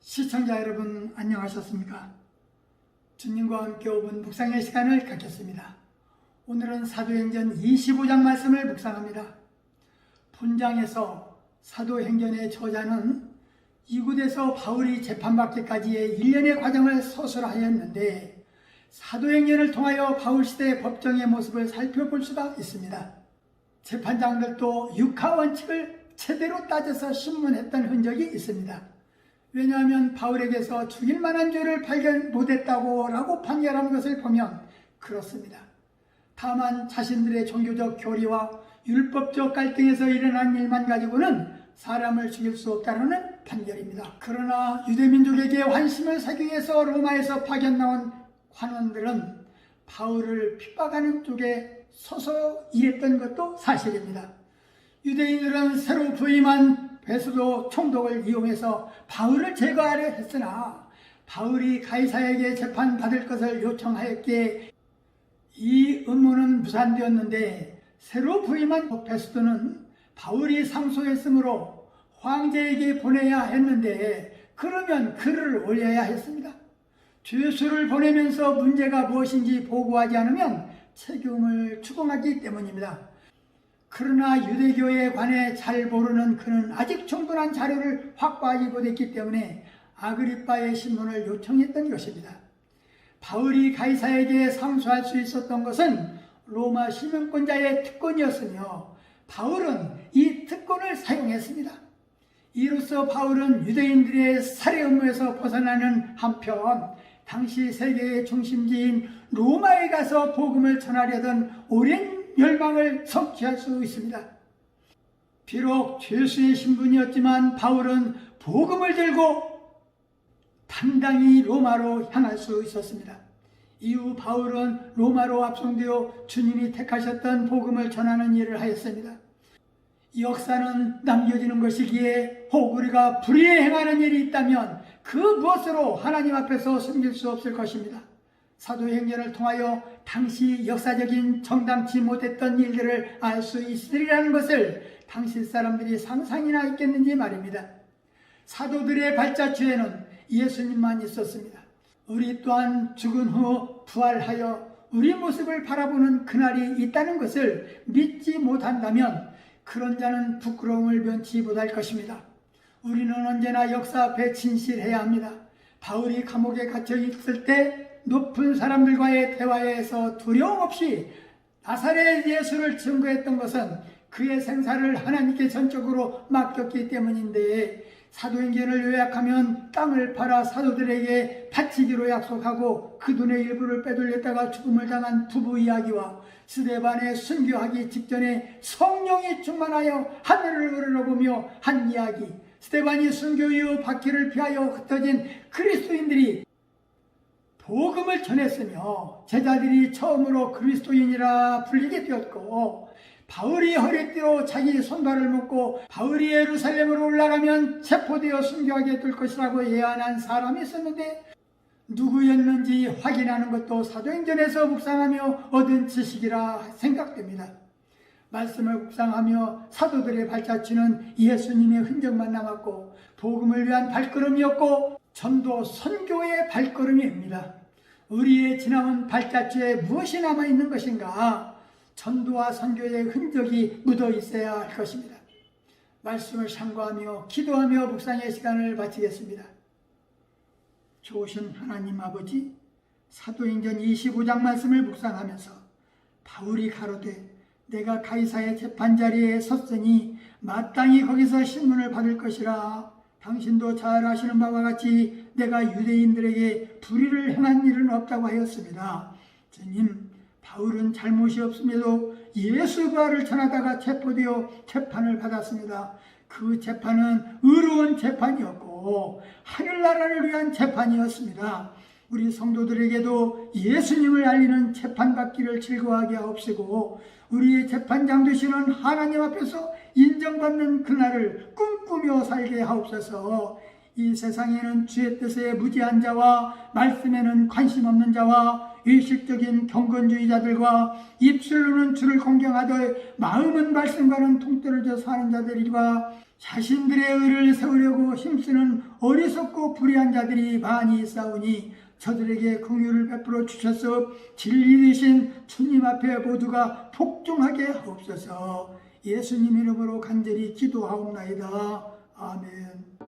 시청자 여러분 안녕하셨습니까? 주님과 함께 5분 묵상의 시간을 갖겠습니다. 오늘은 사도행전 25장 말씀을 묵상합니다. 본장에서 사도행전의 저자는 이곳에서 바울이 재판받기까지의 일련의 과정을 서술하였는데 사도행전을 통하여 바울 시대의 법정의 모습을 살펴볼 수가 있습니다. 재판장들도 육하 원칙을 제대로 따져서 신문했던 흔적이 있습니다. 왜냐하면 바울에게서 죽일 만한 죄를 발견 못했다고 라고 판결한 것을 보면 그렇습니다. 다만 자신들의 종교적 교리와 율법적 갈등에서 일어난 일만 가지고는 사람을 죽일 수 없다는 판결입니다. 그러나 유대민족에게 환심을 사기 위해서 로마에서 파견 나온 관원들은 바울을 핍박하는 쪽에 서서 일했던 것도 사실입니다. 유대인들은 새로 부임한 베스도 총독을 이용해서 바울을 제거하려 했으나 바울이 가이사에게 재판받을 것을 요청하였기에 이 음모는 무산되었는데 새로 부임한 베스도는 바울이 상소했으므로 황제에게 보내야 했는데 그러면 글을 올려야 했습니다. 죄수를 보내면서 문제가 무엇인지 보고하지 않으면 책임을 추궁하기 때문입니다. 그러나 유대교에 관해 잘 모르는 그는 아직 충분한 자료를 확보하지 못했기 때문에 아그리빠의 신문을 요청했던 것입니다. 바울이 가이사에게 상소할 수 있었던 것은 로마 시민권자의 특권이었으며 바울은 이 특권을 사용했습니다. 이로써 바울은 유대인들의 살해 음모에서 벗어나는 한편 당시 세계의 중심지인 로마에 가서 복음을 전하려던 오랜 열망을 성취할 수 있습니다. 비록 죄수의 신분이었지만 바울은 복음을 들고 당당히 로마로 향할 수 있었습니다. 이후 바울은 로마로 압송되어 주님이 택하셨던 복음을 전하는 일을 하였습니다. 역사는 남겨지는 것이기에 혹 우리가 불의에 행하는 일이 있다면 그 무엇으로 하나님 앞에서 숨길 수 없을 것입니다. 사도행전을 통하여 당시 역사적인 정당치 못했던 일들을 알 수 있으리라는 것을 당시 사람들이 상상이나 있겠는지 말입니다. 사도들의 발자취에는 예수님만 있었습니다. 우리 또한 죽은 후 부활하여 우리 모습을 바라보는 그날이 있다는 것을 믿지 못한다면 그런 자는 부끄러움을 면치 못할 것입니다. 우리는 언제나 역사 앞에 진실해야 합니다. 바울이 감옥에 갇혀 있을 때 높은 사람들과의 대화에서 두려움 없이 나사렛 예수를 증거했던 것은 그의 생사를 하나님께 전적으로 맡겼기 때문인데 사도행전을 요약하면 땅을 팔아 사도들에게 바치기로 약속하고 그 돈의 일부를 빼돌렸다가 죽음을 당한 부부 이야기와 스데반의 순교하기 직전에 성령이 충만하여 하늘을 우러러보며 한 이야기, 스데반이 순교 이후 바퀴를 피하여 흩어진 그리스도인들이 복음을 전했으며 제자들이 처음으로 그리스도인이라 불리게 되었고 바울이 허리띠로 자기 손발을 묶고 바울이 예루살렘으로 올라가면 체포되어 순교하게 될 것이라고 예언한 사람이 있었는데 누구였는지 확인하는 것도 사도행전에서 묵상하며 얻은 지식이라 생각됩니다. 말씀을 묵상하며 사도들의 발자취는 예수님의 흔적만 남았고 복음을 위한 발걸음이었고 전도 선교의 발걸음입니다. 우리의 지나온 발자취에 무엇이 남아있는 것인가? 전도와 선교의 흔적이 묻어 있어야 할 것입니다. 말씀을 참고하며 기도하며 묵상의 시간을 마치겠습니다. 좋으신 하나님 아버지, 사도행전 25장 말씀을 묵상하면서 바울이 가로되 내가 가이사의 재판자리에 섰으니 마땅히 거기서 신문을 받을 것이라. 당신도 잘 아시는 바와 같이 내가 유대인들에게 불의를 행한 일은 없다고 하였습니다. 주님, 바울은 잘못이 없음에도 예수 부활을 전하다가 체포되어 재판을 받았습니다. 그 재판은 의로운 재판이었고 하늘나라를 위한 재판이었습니다. 우리 성도들에게도 예수님을 알리는 재판받기를 즐거워하게 하옵시고 우리의 재판장 되시는 하나님 앞에서 인정받는 그날을 꿈꾸며 살게 하옵소서. 이 세상에는 주의 뜻에 무지한 자와 말씀에는 관심 없는 자와 의식적인 경건주의자들과 입술로는 주를 공경하되 마음은 말씀과는 동떨어져 사는 자들이와 자신들의 의를 세우려고 힘쓰는 어리석고 불의한 자들이 많이 있사오니 저들에게 긍휼을 베풀어 주셔서 진리 되신 주님 앞에 모두가 복종하게 하옵소서. 예수님 이름으로 간절히 기도하옵나이다. 아멘.